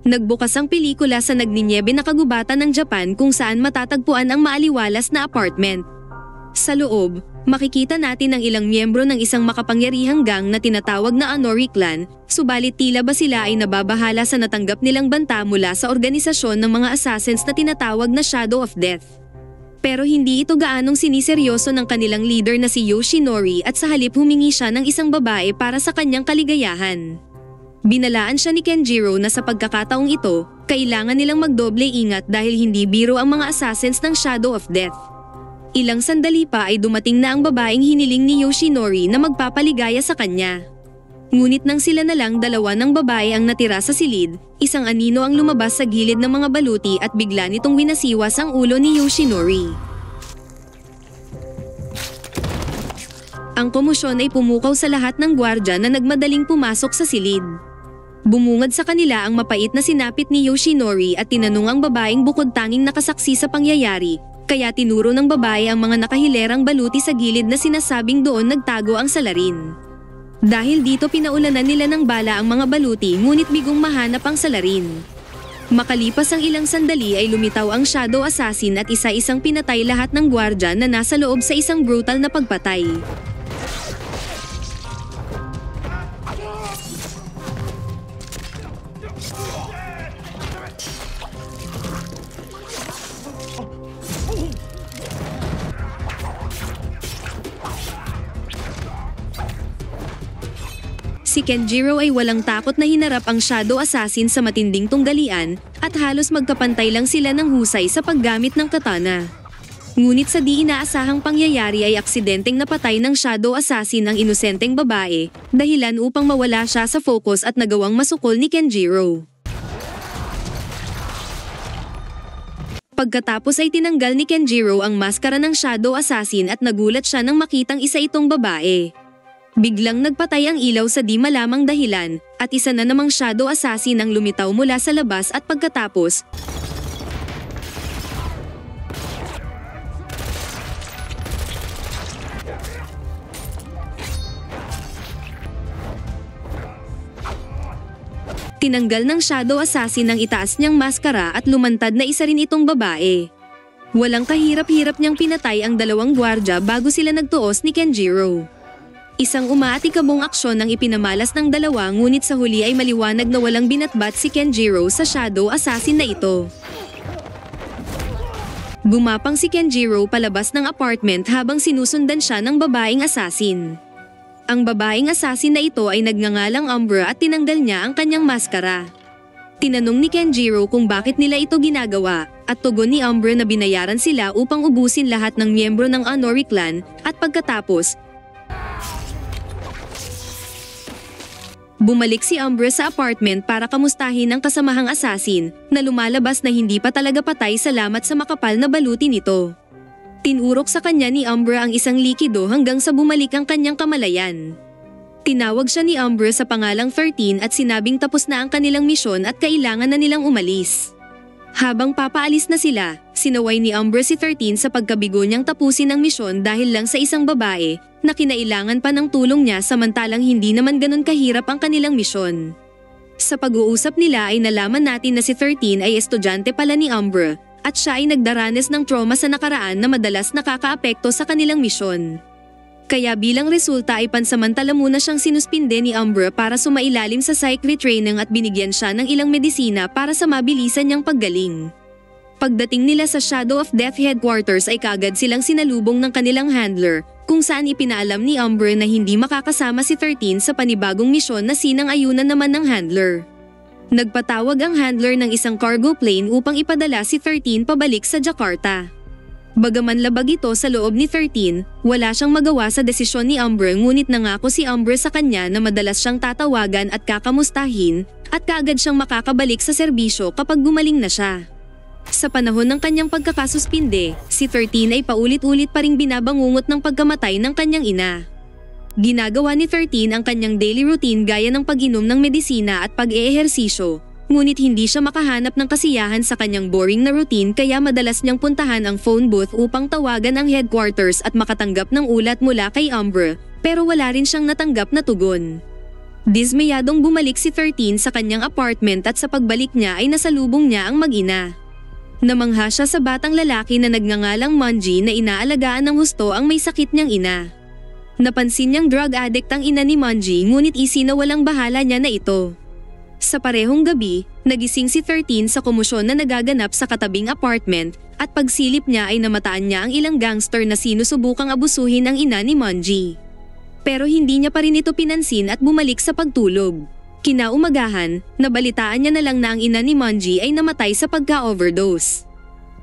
Nagbukas ang pelikula sa nagninyebe na kagubatan ng Japan kung saan matatagpuan ang maaliwalas na apartment. Sa loob, makikita natin ang ilang miyembro ng isang makapangyarihang gang na tinatawag na Anori Clan, subalit tila ba sila ay nababahala sa natanggap nilang banta mula sa organisasyon ng mga assassins na tinatawag na Shadow of Death. Pero hindi ito gaanong siniseryoso ng kanilang leader na si Yoshinori at sa halip humingi siya ng isang babae para sa kanyang kaligayahan. Binalaan siya ni Kenjiro na sa pagkakataong ito, kailangan nilang magdoble ingat dahil hindi biro ang mga assassins ng Shadow of Death. Ilang sandali pa ay dumating na ang babaeng hiniling ni Yoshinori na magpapaligaya sa kanya. Ngunit nang sila na lang dalawa ng babae ang natira sa silid, isang anino ang lumabas sa gilid ng mga baluti at bigla nitong winasiwas ang ulo ni Yoshinori. Ang komosyon ay pumukaw sa lahat ng gwardya na nagmadaling pumasok sa silid. Bumungad sa kanila ang mapait na sinapit ni Yoshinori at tinanong ang babaeng bukod tanging nakasaksi sa pangyayari, kaya tinuro ng babae ang mga nakahilerang baluti sa gilid na sinasabing doon nagtago ang salarin. Dahil dito pinaulanan nila ng bala ang mga baluti ngunit bigong mahanap ang salarin. Makalipas ang ilang sandali ay lumitaw ang Shadow Assassin at isa-isang pinatay lahat ng gwardya na nasa loob sa isang brutal na pagpatay. Si Kenjiro ay walang takot na hinarap ang Shadow Assassin sa matinding tunggalian at halos magkapantay lang sila ng husay sa paggamit ng katana. Ngunit sa di inaasahang pangyayari ay aksidenteng napatay ng Shadow Assassin ang inosenteng babae, dahilan upang mawala siya sa focus at nagawang masukol ni Kenjiro. Pagkatapos ay tinanggal ni Kenjiro ang maskara ng Shadow Assassin at nagulat siya nang makitang isa itong babae. Biglang nagpatay ang ilaw sa di malamang dahilan, at isa na namang Shadow Assassin ang lumitaw mula sa labas at pagkatapos, tinanggal ng Shadow Assassin ang itaas niyang maskara at lumantad na isa rin itong babae. Walang kahirap-hirap niyang pinatay ang dalawang gwardya bago sila nagtuos ni Kenjiro. Isang umaatikabong aksyon ang ipinamalas ng dalawa ngunit sa huli ay maliwanag na walang binatbat si Kenjiro sa Shadow Assassin na ito. Gumapang si Kenjiro palabas ng apartment habang sinusundan siya ng babaeng assassin. Ang babaeng assassin na ito ay nagngangalang Umbra at tinanggal niya ang kanyang maskara. Tinanong ni Kenjiro kung bakit nila ito ginagawa, at tugon ni Umbra na binayaran sila upang ubusin lahat ng miyembro ng Anori Clan, at pagkatapos, bumalik si Umbra sa apartment para kamustahin ang kasamahang assassin, na lumalabas na hindi pa talaga patay salamat sa makapal na baluti nito. Tinurok sa kanya ni Umbra ang isang likido hanggang sa bumalik ang kanyang kamalayan. Tinawag siya ni Umbra sa pangalang 13 at sinabing tapos na ang kanilang misyon at kailangan na nilang umalis. Habang papaalis na sila, sinaway ni Umbra si 13 sa pagkabigo niyang tapusin ang misyon dahil lang sa isang babae, na kinailangan pa ng tulong niya samantalang hindi naman ganun kahirap ang kanilang misyon. Sa pag-uusap nila ay nalaman natin na si 13 ay estudyante pala ni Umbra, at siya ay nagdaranas ng trauma sa nakaraan na madalas nakakaapekto sa kanilang misyon. Kaya bilang resulta ay pansamantala muna siyang sinuspinde ni Umbra para sumailalim sa psych retraining at binigyan siya ng ilang medisina para sa mabilisan niyang paggaling. Pagdating nila sa Shadow of Death headquarters ay kaagad silang sinalubong ng kanilang handler, kung saan ipinaalam ni Umbra na hindi makakasama si 13 sa panibagong misyon na sinang-ayunan naman ng handler. Nagpatawag ang handler ng isang cargo plane upang ipadala si 13 pabalik sa Jakarta. Bagaman labag ito sa loob ni 13, wala siyang magawa sa desisyon ni Umbra ngunit nangako si Umbra sa kanya na madalas siyang tatawagan at kakamustahin, at kaagad siyang makakabalik sa serbisyo kapag gumaling na siya. Sa panahon ng kanyang pagkakasuspinde, si 13 ay paulit-ulit pa ring binabangungot ng pagkamatay ng kanyang ina. Ginagawa ni 13 ang kanyang daily routine gaya ng pag-inom ng medisina at pag-eehersisyo, ngunit hindi siya makahanap ng kasiyahan sa kanyang boring na routine kaya madalas niyang puntahan ang phone booth upang tawagan ang headquarters at makatanggap ng ulat mula kay Umbra, pero wala rin siyang natanggap na tugon. Dismayadong bumalik si 13 sa kanyang apartment at sa pagbalik niya ay nasalubong niya ang mag-ina. Namangha siya sa batang lalaki na nagngangalang Monji na inaalagaan ng husto ang may sakit niyang ina. Napansin niyang drug addict ang ina ni Monji ngunit isinawalang bahala niya na ito. Sa parehong gabi, nagising si 13 sa komosyon na nagaganap sa katabing apartment at pagsilip niya ay namataan niya ang ilang gangster na sinusubukang abusuhin ang ina ni Monji. Pero hindi niya pa rin ito pinansin at bumalik sa pagtulog. Kinaumagahan, nabalitaan niya na lang na ang ina ni Monji ay namatay sa pagka-overdose.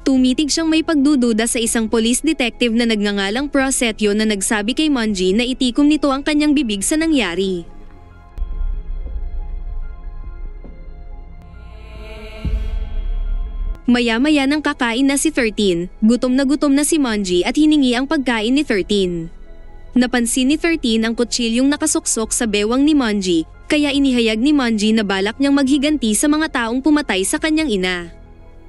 Tumitig siyang may pagdududa sa isang police detective na nagngangalang Prosetio na nagsabi kay Monji na itikom nito ang kanyang bibig sa nangyari. Maya-maya nang kakain na si 13, gutom na si Monji at hiningi ang pagkain ni 13. Napansin ni 13 ang kutsilyong nakasuksok sa bewang ni Monji, kaya inihayag ni Monji na balak niyang maghiganti sa mga taong pumatay sa kanyang ina.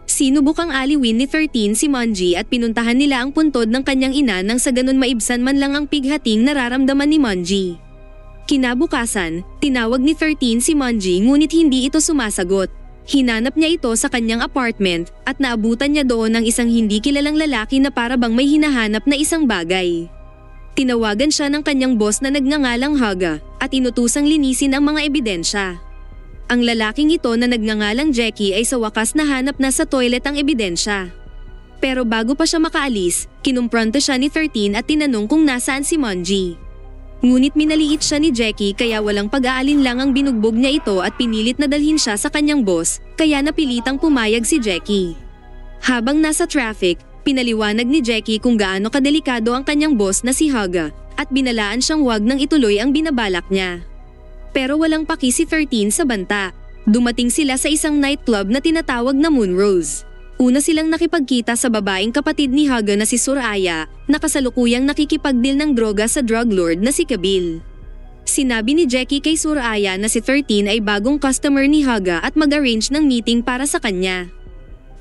Sinubukang aliwin ni 13 si Monji at pinuntahan nila ang puntod ng kanyang ina nang sa ganun maibsan man lang ang pighating nararamdaman ni Monji. Kinabukasan, tinawag ni 13 si Monji ngunit hindi ito sumasagot. Hinanap niya ito sa kanyang apartment at naabutan niya doon ang isang hindi kilalang lalaki na para bang may hinahanap na isang bagay. Tinawagan siya ng kanyang boss na nagngangalang Haga at inutusang linisin ang mga ebidensya. Ang lalaking ito na nagngangalang Jackie ay sa wakas nahanap na sa toilet ang ebidensya. Pero bago pa siya makaalis, kinumpronto siya ni 13 at tinanong kung nasaan si Monji. Ngunit minaliit siya ni Jackie kaya walang pag-aalin lang ang binugbog niya ito at pinilit na dalhin siya sa kanyang boss, kaya napilitang pumayag si Jackie. Habang nasa traffic, pinaliwanag ni Jackie kung gaano kadelikado ang kanyang boss na si Haga at binalaan siyang wag nang ituloy ang binabalak niya. Pero walang paki si 13 sa banta. Dumating sila sa isang nightclub na tinatawag na Moonrose. Una silang nakipagkita sa babaeng kapatid ni Haga na si Soraya, na kasalukuyang nakikipagdeal ng droga sa drug lord na si Kabil. Sinabi ni Jackie kay Soraya na si 13 ay bagong customer ni Haga at mag-arrange ng meeting para sa kanya.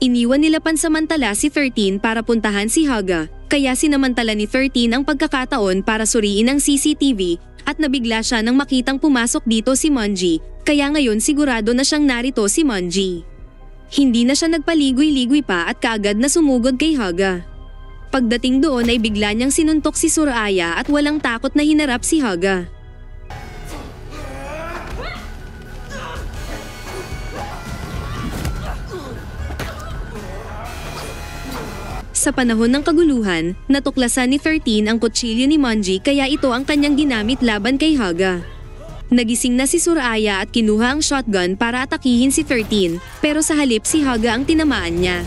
Iniwan nila pansamantala si 13 para puntahan si Haga, kaya sinamantala ni 13 ang pagkakataon para suriin ang CCTV at nabigla siya nang makitang pumasok dito si Monji, kaya ngayon sigurado na siyang narito si Monji. Hindi na siya nagpaligoy-ligoy pa at kaagad na sumugod kay Haga. Pagdating doon ay bigla niyang sinuntok si Soraya at walang takot na hinarap si Haga. Sa panahon ng kaguluhan, natuklasan ni 13 ang kutsilyo ni Monji kaya ito ang kanyang ginamit laban kay Haga. Nagising na si Soraya at kinuha ang shotgun para atakihin si 13, pero sa halip si Haga ang tinamaan niya.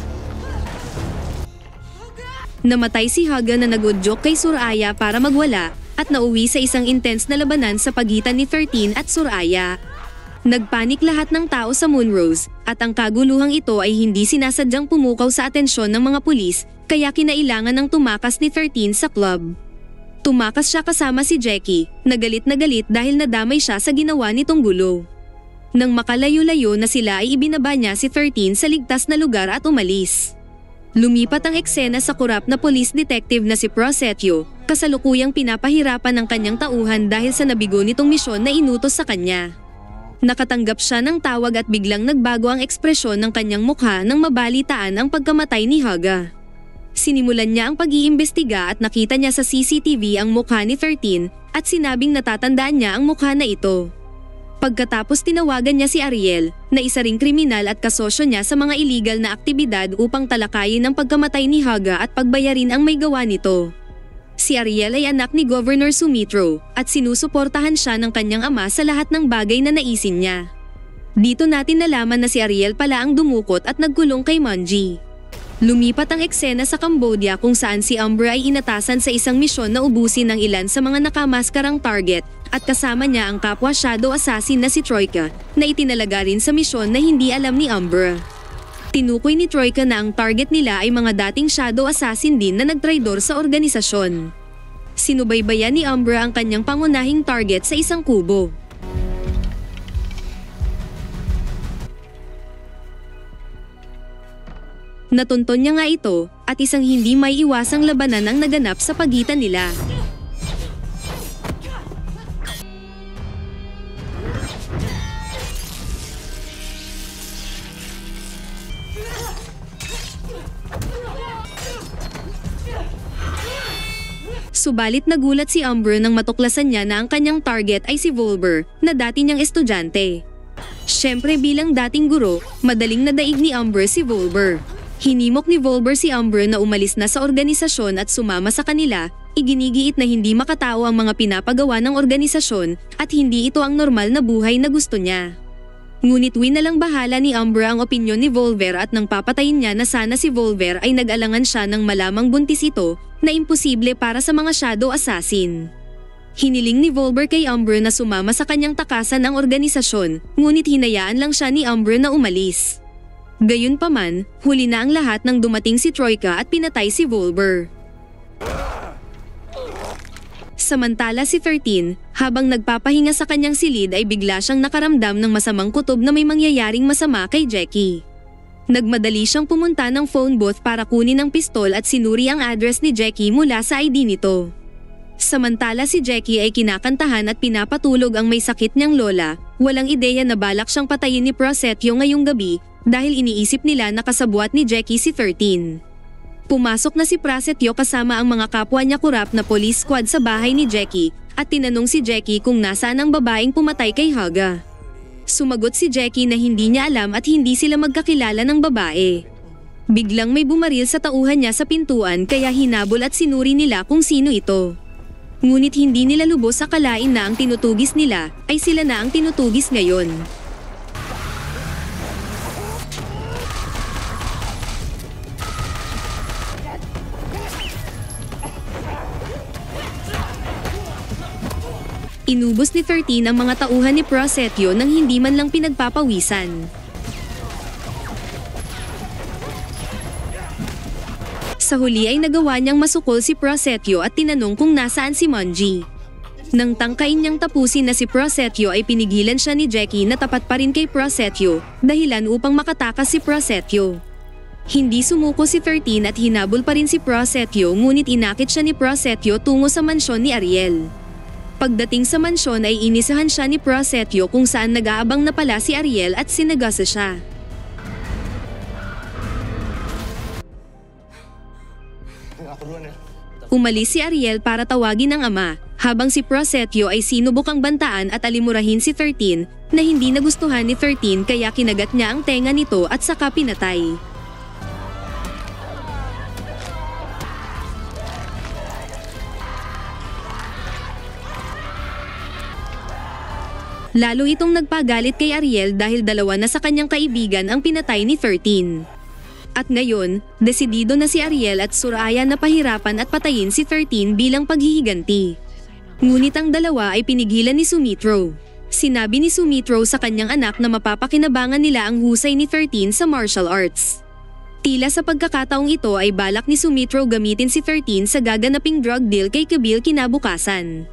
Namatay si Haga na nag-udyok kay Soraya para magwala at nauwi sa isang intense na labanan sa pagitan ni 13 at Soraya. Nagpanik lahat ng tao sa Moonrose at ang kaguluhang ito ay hindi sinasadyang pumukaw sa atensyon ng mga pulis, kaya kinailangan ng tumakas ni 13 sa club. Tumakas siya kasama si Jackie, na galit dahil nadamay siya sa ginawa nitong gulo. Nang makalayo-layo na sila ay ibinaba niya si 13 sa ligtas na lugar at umalis. Lumipat ang eksena sa kurap na police detective na si Prosetio, kasalukuyang pinapahirapan ng kanyang tauhan dahil sa nabigo nitong misyon na inutos sa kanya. Nakatanggap siya ng tawag at biglang nagbago ang ekspresyon ng kanyang mukha nang mabalitaan ang pagkamatay ni Haga. Sinimulan niya ang pag-iimbestiga at nakita niya sa CCTV ang mukha ni 13 at sinabing natatandaan niya ang mukha na ito. Pagkatapos tinawagan niya si Ariel, na isa ring kriminal at kasosyo niya sa mga illegal na aktibidad upang talakayin ang pagkamatay ni Haga at pagbayarin ang may gawa nito. Si Ariel ay anak ni Governor Sumitro at sinusuportahan siya ng kanyang ama sa lahat ng bagay na naisin niya. Dito natin nalaman na si Ariel pala ang dumukot at nagkulong kay Monji. Lumipat ang eksena sa Cambodia kung saan si Umbra ay inatasan sa isang misyon na ubusin ng ilan sa mga nakamaskarang target at kasama niya ang kapwa shadow assassin na si Troika na itinalaga rin sa misyon na hindi alam ni Umbra. Tinukoy ni Troika na ang target nila ay mga dating shadow assassin din na nagtraidor sa organisasyon. Sinubaybayan ni Umbra ang kanyang pangunahing target sa isang kubo. Natunton niya nga ito at isang hindi may iwasang labanan ang naganap sa pagitan nila. Subalit nagulat si Amber nang matuklasan niya na ang kanyang target ay si Volber, na dati niyang estudyante. Siyempre bilang dating guro, madaling nadaig ni Amber si Volber. Hinimok ni Volber si Amber na umalis na sa organisasyon at sumama sa kanila, iginigiit na hindi makatao ang mga pinapagawa ng organisasyon at hindi ito ang normal na buhay na gusto niya. Ngunit winalang bahala ni Amber ang opinyon ni Volver at nang papatayin niya na sana si Volver ay nag-alangan siya ng malamang buntis ito na imposible para sa mga shadow assassin. Hiniling ni Volber kay Amber na sumama sa kanyang takasan ng organisasyon, ngunit hinayaan lang siya ni Amber na umalis. Gayunpaman, huli na ang lahat nang dumating si Troika at pinatay si Volber. Samantala si 13, habang nagpapahinga sa kanyang silid ay bigla siyang nakaramdam ng masamang kutob na may mangyayaring masama kay Jackie. Nagmadali siyang pumunta ng phone booth para kunin ang pistol at sinuri ang address ni Jackie mula sa ID nito. Samantala si Jackie ay kinakantahan at pinapatulog ang may sakit niyang lola, walang ideya na balak siyang patayin ni Prosetio ngayong gabi dahil iniisip nila na kasabwat ni Jackie si 13. Pumasok na si Prosetio kasama ang mga kapwa niya kurap na police squad sa bahay ni Jackie at tinanong si Jackie kung nasaan ang babaeng pumatay kay Haga. Sumagot si Jackie na hindi niya alam at hindi sila magkakilala ng babae. Biglang may bumaril sa tauhan niya sa pintuan kaya hinabol at sinuri nila kung sino ito. Ngunit hindi nila lubos akalain na ang tinutugis nila ay sila na ang tinutugis ngayon. Inubos ni 13 ang mga tauhan ni Prosetio nang hindi man lang pinagpapawisan. Sa huli ay nagawa niyang masukol si Prosetio at tinanong kung nasaan si Monji. Nang tangkain niyang tapusin na si Prosetio ay pinigilan siya ni Jackie na tapat pa rin kay Prosetio, dahilan upang makatakas si Prosetio. Hindi sumuko si 13 at hinabol pa rin si Prosetio ngunit inakit siya ni Prosetio tungo sa mansyon ni Ariel. Pagdating sa mansyon ay inisahan siya ni Prosetio kung saan nag-aabang na pala si Ariel at sinagasa siya. Umalis si Ariel para tawagin ang ama, habang si Prosetio ay sinubukang bantaan at alimurahin si 13 na hindi nagustuhan ni 13 kaya kinagat niya ang tenga nito at saka pinatay. Lalo itong nagpagalit kay Ariel dahil dalawa na sa kanyang kaibigan ang pinatay ni 13. At ngayon, desidido na si Ariel at Soraya na pahirapan at patayin si 13 bilang paghihiganti. Ngunit ang dalawa ay pinigilan ni Sumitro. Sinabi ni Sumitro sa kanyang anak na mapapakinabangan nila ang husay ni 13 sa martial arts. Tila sa pagkakataong ito ay balak ni Sumitro gamitin si 13 sa gaganaping drug deal kay Kabil kinabukasan.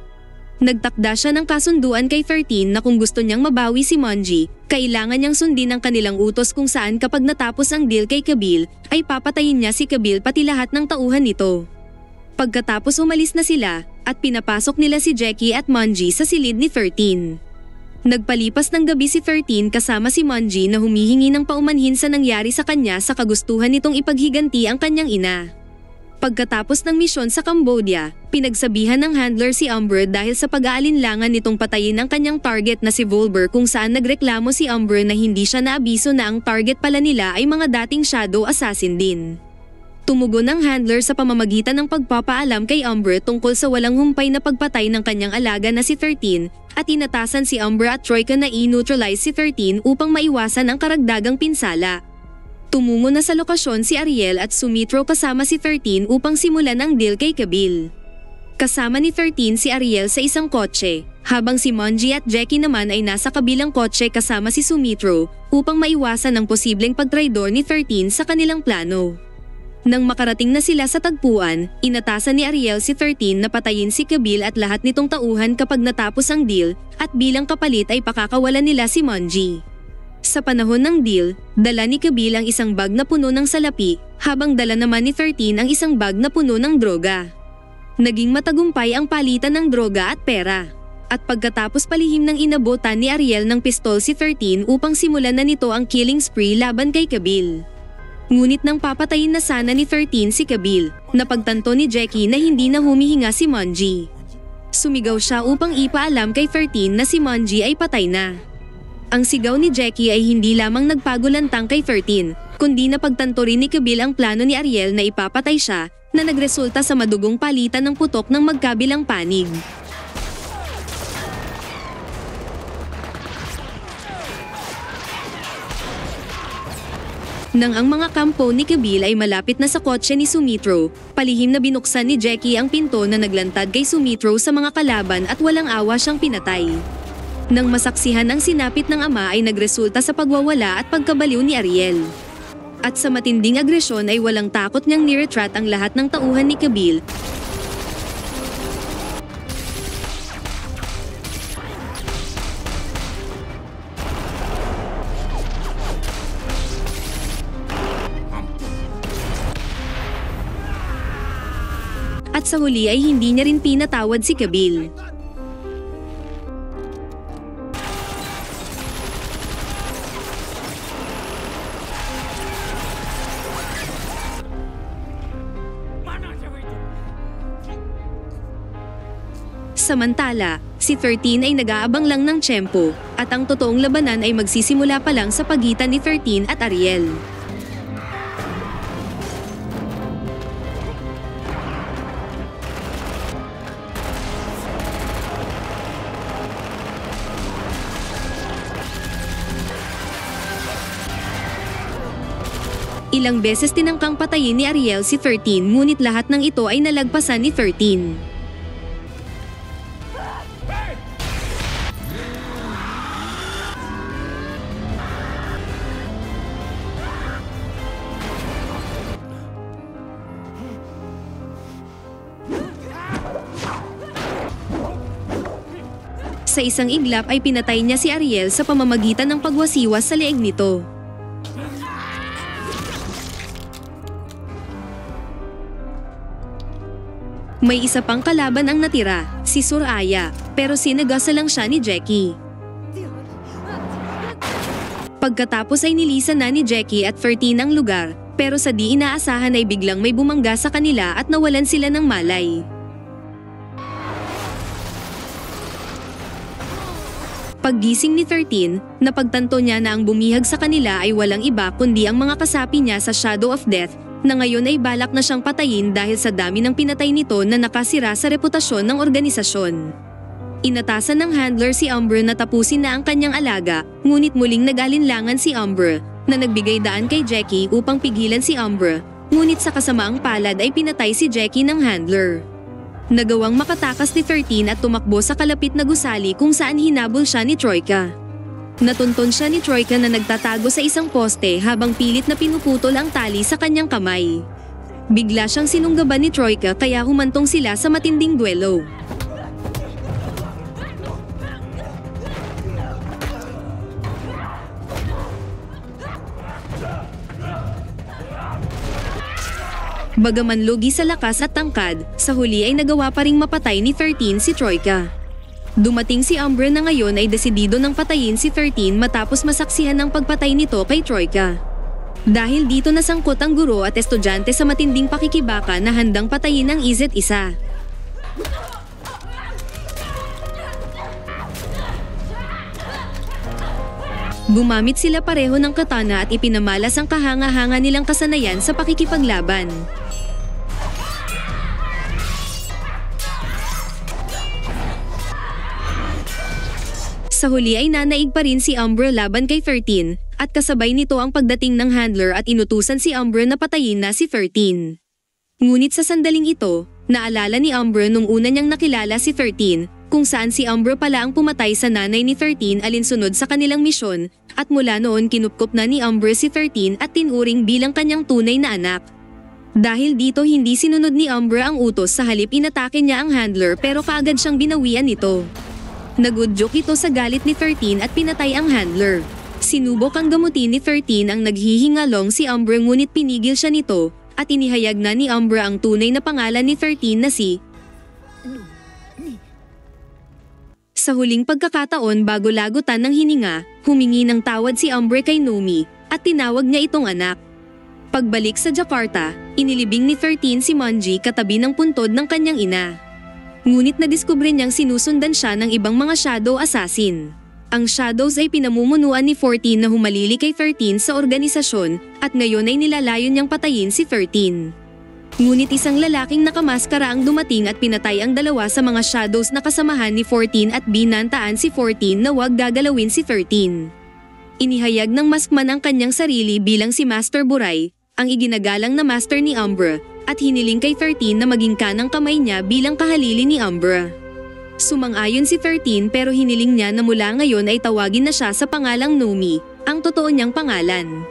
Nagtakda siya ng kasunduan kay 13 na kung gusto niyang mabawi si Monji, kailangan niyang sundin ang kanilang utos kung saan kapag natapos ang deal kay Kabil, ay papatayin niya si Kabil pati lahat ng tauhan nito. Pagkatapos umalis na sila, at pinapasok nila si Jackie at Monji sa silid ni 13. Nagpalipas ng gabi si 13 kasama si Monji na humihingi ng paumanhin sa nangyari sa kanya sa kagustuhan nitong ipaghiganti ang kanyang ina. Pagkatapos ng misyon sa Cambodia, pinagsabihan ng handler si Amber dahil sa pag-aalinlangan nitong patayin ang kanyang target na si Volber kung saan nagreklamo si Amber na hindi siya naabiso na ang target pala nila ay mga dating shadow assassin din. Tumugon ang handler sa pamamagitan ng pagpapaalam kay Amber tungkol sa walang humpay na pagpatay ng kanyang alaga na si 13 at inatasan si Amber at Troika na i-neutralize si 13 upang maiwasan ang karagdagang pinsala. Tumungo na sa lokasyon si Ariel at Sumitro kasama si 13 upang simulan ang deal kay Kabil. Kasama ni 13 si Ariel sa isang kotse, habang si Monji at Jackie naman ay nasa kabilang kotse kasama si Sumitro upang maiwasan ang posibleng pagtraidor ni 13 sa kanilang plano. Nang makarating na sila sa tagpuan, inatasan ni Ariel si 13 na patayin si Kabil at lahat nitong tauhan kapag natapos ang deal at bilang kapalit ay pakakawalan nila si Monji. Sa panahon ng deal, dala ni Kabil ang isang bag na puno ng salapi, habang dala naman ni 13 ang isang bag na puno ng droga. Naging matagumpay ang palitan ng droga at pera. At pagkatapos palihim ng inabutan ni Ariel ng pistol si 13 upang simulan na nito ang killing spree laban kay Kabil. Ngunit nang papatayin na sana ni 13 si Kabil, napagtanto ni Jackie na hindi na humihinga si Monji. Sumigaw siya upang ipaalam kay 13 na si Monji ay patay na. Ang sigaw ni Jackie ay hindi lamang nagpagulantang kay 13, kundi napagtanto rin ni Kabil ang plano ni Ariel na ipapatay siya, na nagresulta sa madugong palitan ng putok ng magkabilang panig. Nang ang mga kampo ni Kabil ay malapit na sa kotse ni Sumitro, palihim na binuksan ni Jackie ang pinto na naglantad kay Sumitro sa mga kalaban at walang awa siyang pinatay. Nang masaksihan ang sinapit ng ama ay nagresulta sa pagwawala at pagkabaliw ni Ariel. At sa matinding agresyon ay walang takot niyang niretrat ang lahat ng tauhan ni Kabil. At sa huli ay hindi niya rin pinatawad si Kabil. Samantala, si 13 ay nag-aabang lang ng tiyempo, at ang totoong labanan ay magsisimula pa lang sa pagitan ni 13 at Ariel. Ilang beses tinangkang patayin ni Ariel si 13 ngunit lahat ng ito ay nalagpasan ni 13. Sa isang iglap ay pinatay niya si Ariel sa pamamagitan ng pagwasiwas sa leeg nito. May isa pang kalaban ang natira, si Soraya, pero sinagasa lang siya ni Jackie. Pagkatapos ay nilisan na ni Jackie at 13 ang lugar, pero sa di inaasahan ay biglang may bumangga sa kanila at nawalan sila ng malay. Paggising ni 13, napagtanto niya na ang bumihag sa kanila ay walang iba kundi ang mga kasapi niya sa Shadow of Death, na ngayon ay balak na siyang patayin dahil sa dami ng pinatay nito na nakasira sa reputasyon ng organisasyon. Inatasan ng handler si Umber na tapusin na ang kanyang alaga, ngunit muling nag-alinlangan si Umber, na nagbigay daan kay Jackie upang pigilan si Umber, ngunit sa kasamaang palad ay pinatay si Jackie ng handler. Nagawang makatakas ni 13 at tumakbo sa kalapit na gusali kung saan hinabol siya ni Troika. Natunton siya ni Troika na nagtatago sa isang poste habang pilit na pinuputol ang tali sa kanyang kamay. Bigla siyang sinunggaban ni Troika kaya humantong sila sa matinding duelo. Bagaman lugi sa lakas at tangkad, sa huli ay nagawa pa ring mapatay ni 13 si Troika. Dumating si Umber na ngayon ay desidido ng patayin si 13 matapos masaksihan ng pagpatay nito kay Troika. Dahil dito nasangkot ang guro at estudyante sa matinding pakikibaka na handang patayin ang isa't isa. Gumamit sila pareho ng katana at ipinamalas ang kahanga-hanga nilang kasanayan sa pakikipaglaban. Sa huli ay nanaig pa rin si Umber laban kay 13, at kasabay nito ang pagdating ng handler at inutusan si Umber na patayin na si 13. Ngunit sa sandaling ito, naalala ni Umber nung una niyang nakilala si 13, kung saan si Umber pala ang pumatay sa nanay ni 13 alinsunod sa kanilang misyon, at mula noon kinupkop na ni Umber si 13 at tinuring bilang kanyang tunay na anak. Dahil dito hindi sinunod ni Umber ang utos, sa halip inatake niya ang handler pero kaagad siyang binawian nito. Nagudyok ito sa galit ni 13 at pinatay ang handler. Sinubok ang gamutin ni 13 ang naghihingalong si Umber ngunit pinigil siya nito, at inihayag na ni Umber ang tunay na pangalan ni 13 na si Sa huling pagkakataon bago lagutan ng hininga, humingi ng tawad si Umber kay Nomi, at tinawag niya itong anak. Pagbalik sa Jakarta, inilibing ni 13 si Manji katabi ng puntod ng kanyang ina. Ngunit nadiskubre niyang sinusundan siya ng ibang mga shadow assassin. Ang Shadows ay pinamumunuan ni 14 na humalili kay 13 sa organisasyon at ngayon ay nilalayon niyang patayin si 13. Ngunit isang lalaking nakamaskara ang dumating at pinatay ang dalawa sa mga Shadows na kasamahan ni 14 at binantaan si 14 na huwag gagalawin si 13. Inihayag ng maskman ang kanyang sarili bilang si Master Buray, ang iginagalang na master ni Umbra, at hiniling kay 13 na maging kanang kamay niya bilang kahalili ni Umbra. Sumang-ayon si 13 pero hiniling niya na mula ngayon ay tawagin na siya sa pangalang Nomi, ang totoo niyang pangalan.